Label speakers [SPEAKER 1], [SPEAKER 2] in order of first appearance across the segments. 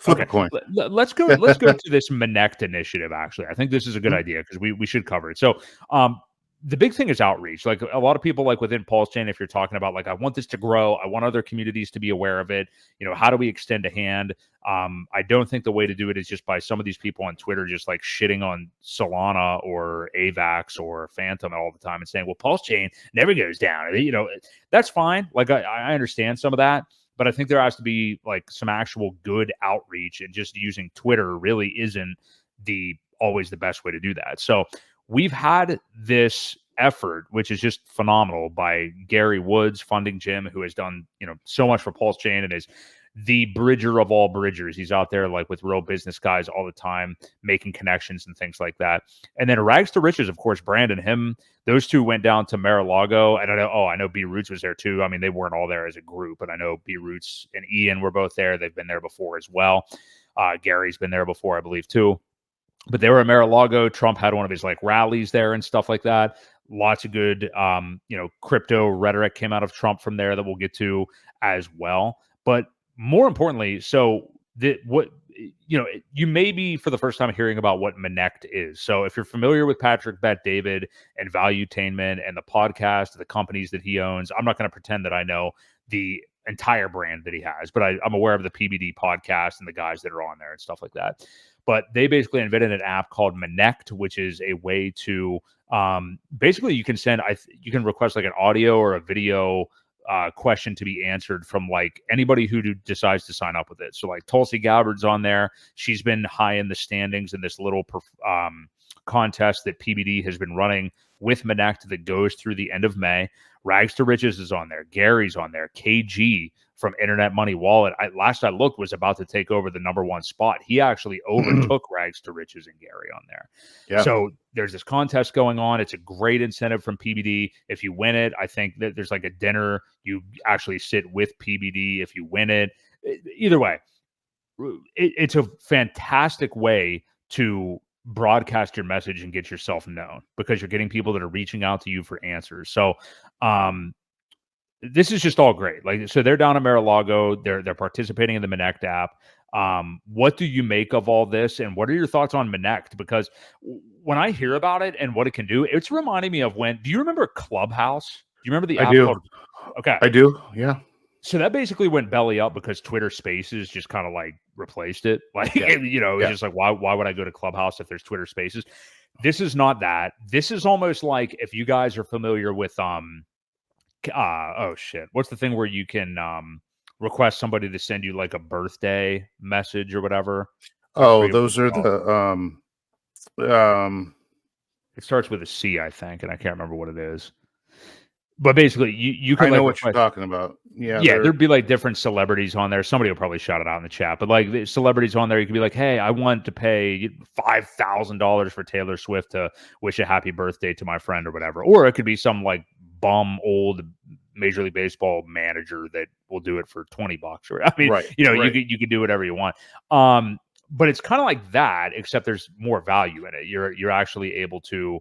[SPEAKER 1] Flip
[SPEAKER 2] Okay,
[SPEAKER 1] a coin.
[SPEAKER 2] let's go to this Monect initiative. Actually, I think this is a good idea because we should cover it. So, the big thing is outreach. Like a lot of people, like within PulseChain, if you're talking about like, I want this to grow, I want other communities to be aware of it. You know, how do we extend a hand? I don't think the way to do it is just by some of these people on Twitter just like shitting on Solana or AVAX or Phantom all the time and saying, well, PulseChain never goes down. You know, that's fine. Like I understand some of that. But I think there has to be like some actual good outreach, and just using Twitter really isn't always the best way to do that. So we've had this effort, which is just phenomenal, by Gary Woods funding Jim, who has done, you know, so much for PulseChain and is the bridger of all bridgers. He's out there like with real business guys all the time, making connections and things like that. And then Rags to Riches, of course, Brandon, him, those two went down to Mar-a-Lago. And I know B Roots was there too. I mean, they weren't all there as a group, but I know B Roots and Ian were both there. They've been there before as well. Gary's been there before, I believe, too. But they were at Mar-a-Lago. Trump had one of his like rallies there and stuff like that. Lots of good, crypto rhetoric came out of Trump from there that we'll get to as well. But more importantly, you may be for the first time hearing about what Monect is. So if you're familiar with Patrick Bet David and Valuetainment and the podcast, the companies that he owns, I'm not going to pretend that I know the entire brand that he has, but I'm aware of the PBD podcast and the guys that are on there and stuff like that. But they basically invented an app called Monect, which is a way to basically you can request like an audio or a video question to be answered from like anybody who decides to sign up with it. So like Tulsi Gabbard's on there. She's been high in the standings in this little contest that PBD has been running with Monect that goes through the end of May. Rags to Riches is on there. Gary's on there. KG from Internet Money Wallet, last I looked, was about to take over the #1 spot. He actually overtook Rags to Riches and Gary on there. Yeah. So there's this contest going on. It's a great incentive from PBD. If you win it, I think that there's like a dinner. You actually sit with PBD if you win it. Either way, it's a fantastic way to broadcast your message and get yourself known, because you're getting people that are reaching out to you for answers. So this is just all great. Like, so they're down at Mar-a-Lago. They're participating in the Monect app. What do you make of all this, and what are your thoughts on Monect? Because when I hear about it and what it can do, it's reminding me of do you remember Clubhouse? Do you remember the app called? Okay,
[SPEAKER 1] I do. Yeah.
[SPEAKER 2] So that basically went belly up because Twitter Spaces just kind of like replaced it. Like, it's just like, why would I go to Clubhouse if there's Twitter Spaces? This is not that. This is almost like, if you guys are familiar with what's the thing where you can request somebody to send you like a birthday message or whatever?
[SPEAKER 1] Oh, those are
[SPEAKER 2] it starts with a C, I think, and I can't remember what it is. But basically, you can.
[SPEAKER 1] I know what you're talking about. Yeah,
[SPEAKER 2] there'd be like different celebrities on there. Somebody will probably shout it out in the chat. But like the celebrities on there, you could be like, "Hey, I want to pay $5,000 for Taylor Swift to wish a happy birthday to my friend," or whatever. Or it could be some like bum old Major League Baseball manager that will do it for $20. Or I mean, you could do whatever you want. But it's kind of like that, except there's more value in it. You're actually able to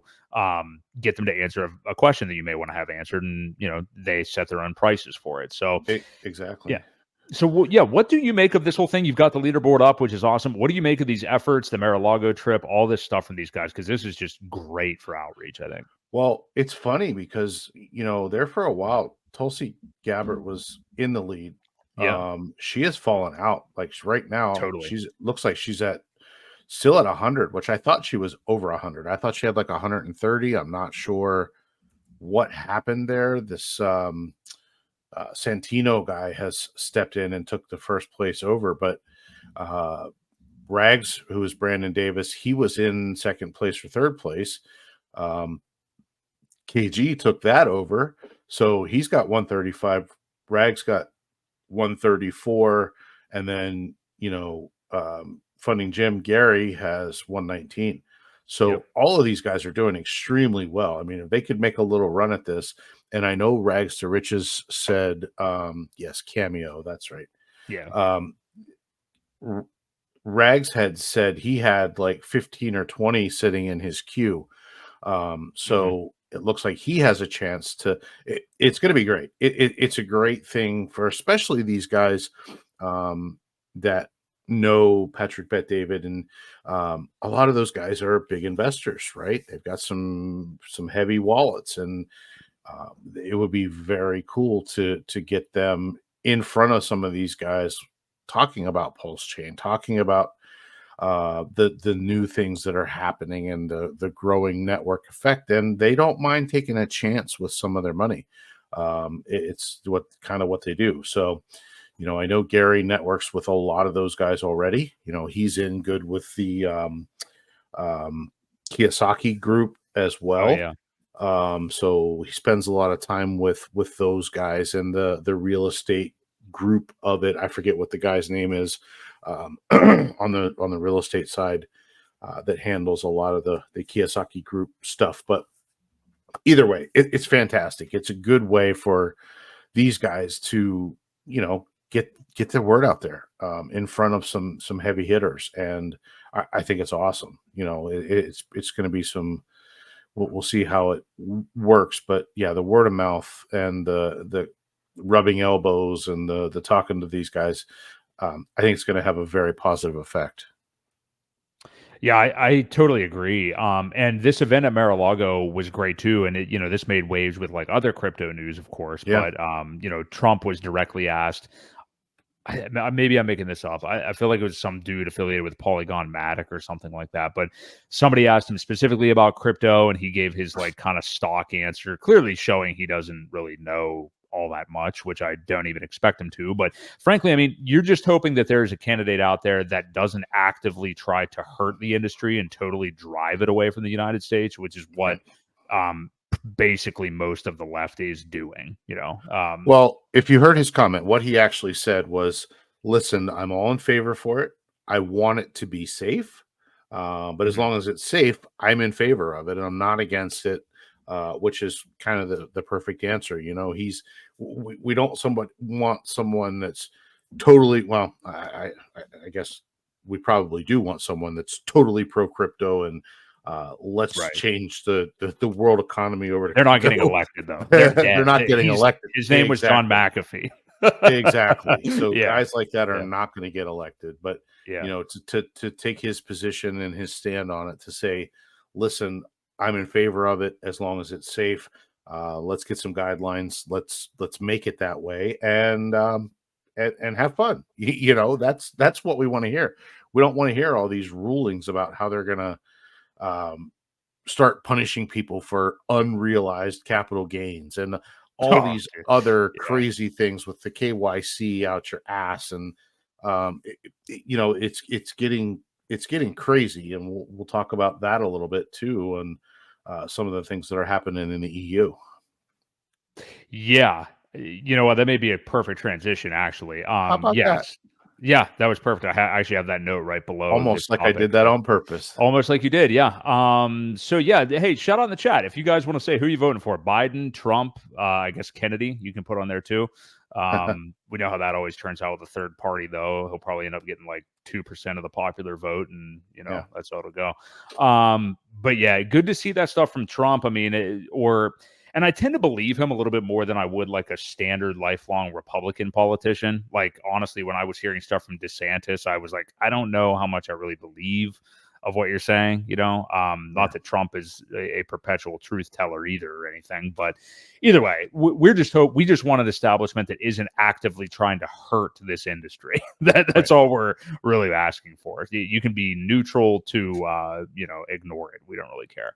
[SPEAKER 2] get them to answer a question that you may want to have answered, and they set their own prices for it. So
[SPEAKER 1] exactly,
[SPEAKER 2] yeah. So what do you make of this whole thing? You've got the leaderboard up, which is awesome. What do you make of these efforts, the Mar-a-Lago trip, all this stuff from these guys? Because this is just great for outreach, I think.
[SPEAKER 1] Well, it's funny because there for a while, Tulsi Gabbard was in the lead.
[SPEAKER 2] Yeah.
[SPEAKER 1] She has fallen out. Like right now,
[SPEAKER 2] totally.
[SPEAKER 1] looks like she's still at 100, which I thought she was over 100. I thought she had like 130. I'm not sure what happened there. This Santino guy has stepped in and took the first place over, but Rags, who is Brandon Davis, he was in second place for third place. KG took that over, so he's got 135. Rags got 134, and then funding Jim, Gary has 119. So all of these guys are doing extremely well. I mean, if they could make a little run at this, and I know Rags to Riches said yes, Cameo, that's right.
[SPEAKER 2] Yeah.
[SPEAKER 1] Rags had said he had like 15 or 20 sitting in his queue. So it looks like he has a chance to. It's going to be great. It's a great thing for especially these guys that know Patrick Bet David, and a lot of those guys are big investors, right? They've got some heavy wallets, and it would be very cool to get them in front of some of these guys, talking about PulseChain, talking about the new things that are happening and the growing network effect, and they don't mind taking a chance with some of their money. It's what they do. So, I know Gary networks with a lot of those guys already. He's in good with the um, Kiyosaki group as
[SPEAKER 2] Oh
[SPEAKER 1] well.
[SPEAKER 2] yeah.
[SPEAKER 1] So he spends a lot of time with those guys and the real estate group of it. I forget what the guy's name is, on the real estate side, that handles a lot of the Kiyosaki group stuff. But either way, it's fantastic. It's a good way for these guys to get their word out there, in front of some heavy hitters, and I think it's awesome. It's going to be some. We'll see how it works, but yeah, the word of mouth and the rubbing elbows and the talking to these guys, I think it's going to have a very positive effect.
[SPEAKER 2] Yeah, I totally agree. And this event at Mar-a-Lago was great too. And this made waves with like other crypto news, of course.
[SPEAKER 1] Yeah.
[SPEAKER 2] But Trump was directly asked. Maybe I'm making this up. I feel like it was some dude affiliated with Polygon Matic or something like that. But somebody asked him specifically about crypto, and he gave his like kind of stock answer, clearly showing he doesn't really know all that much, which I don't even expect him to. But frankly, I mean, you're just hoping that there's a candidate out there that doesn't actively try to hurt the industry and totally drive it away from the United States, which is what basically most of the left is doing.
[SPEAKER 1] Well, if you heard his comment, what he actually said was, "Listen, I'm all in favor for it. I want it to be safe, but as
[SPEAKER 2] Mhm.
[SPEAKER 1] long as it's safe, I'm in favor of it, and I'm not against it." Which is kind of the perfect answer. We don't want someone that's totally, well. I guess we probably do want someone that's totally pro crypto, and let's
[SPEAKER 2] Right.
[SPEAKER 1] change the world economy over to
[SPEAKER 2] They're not getting
[SPEAKER 1] crypto.
[SPEAKER 2] elected though. They're
[SPEAKER 1] They're
[SPEAKER 2] dead.
[SPEAKER 1] not getting elected.
[SPEAKER 2] His name was John
[SPEAKER 1] Exactly.
[SPEAKER 2] McAfee.
[SPEAKER 1] Exactly. So
[SPEAKER 2] Yeah,
[SPEAKER 1] guys like that are
[SPEAKER 2] yeah,
[SPEAKER 1] not going to get elected. But
[SPEAKER 2] yeah.
[SPEAKER 1] to take his position and his stand on it, to say, listen, I'm in favor of it as long as it's safe. Let's get some guidelines. Let's make it that way, and have fun. That's what we want to hear. We don't want to hear all these rulings about how they're going to um, start punishing people for unrealized capital gains and all
[SPEAKER 2] Oh,
[SPEAKER 1] these
[SPEAKER 2] dude.
[SPEAKER 1] other
[SPEAKER 2] Yeah.
[SPEAKER 1] crazy things with the KYC out your ass, and it's getting crazy, and we'll talk about that a little bit too, and some of the things that are happening in the EU.
[SPEAKER 2] Yeah. You know what? That may be a perfect transition, actually.
[SPEAKER 1] How about that?
[SPEAKER 2] Yes. Yeah, that was perfect. I actually have that note right below this
[SPEAKER 1] Almost like I
[SPEAKER 2] topic.
[SPEAKER 1] did that
[SPEAKER 2] So
[SPEAKER 1] on purpose.
[SPEAKER 2] almost like you did, yeah. So yeah, hey, shout out in the chat if you guys want to say who you voting for: Biden, Trump, I guess Kennedy. You can put on there too. We know how that always turns out with a third party, though. He'll probably end up getting like 2% of the popular vote, and
[SPEAKER 1] Yeah,
[SPEAKER 2] that's how it'll go. But yeah, good to see that stuff from Trump. I mean, and I tend to believe him a little bit more than I would like a standard lifelong Republican politician. Like, honestly, when I was hearing stuff from DeSantis, I was like, I don't know how much I really believe of what you're saying.
[SPEAKER 1] yeah,
[SPEAKER 2] Not that Trump is a perpetual truth teller either or anything, but either way, we just want an establishment that isn't actively trying to hurt this industry. That's
[SPEAKER 1] right.
[SPEAKER 2] all we're really asking for. You can be neutral to ignore it. We don't really care.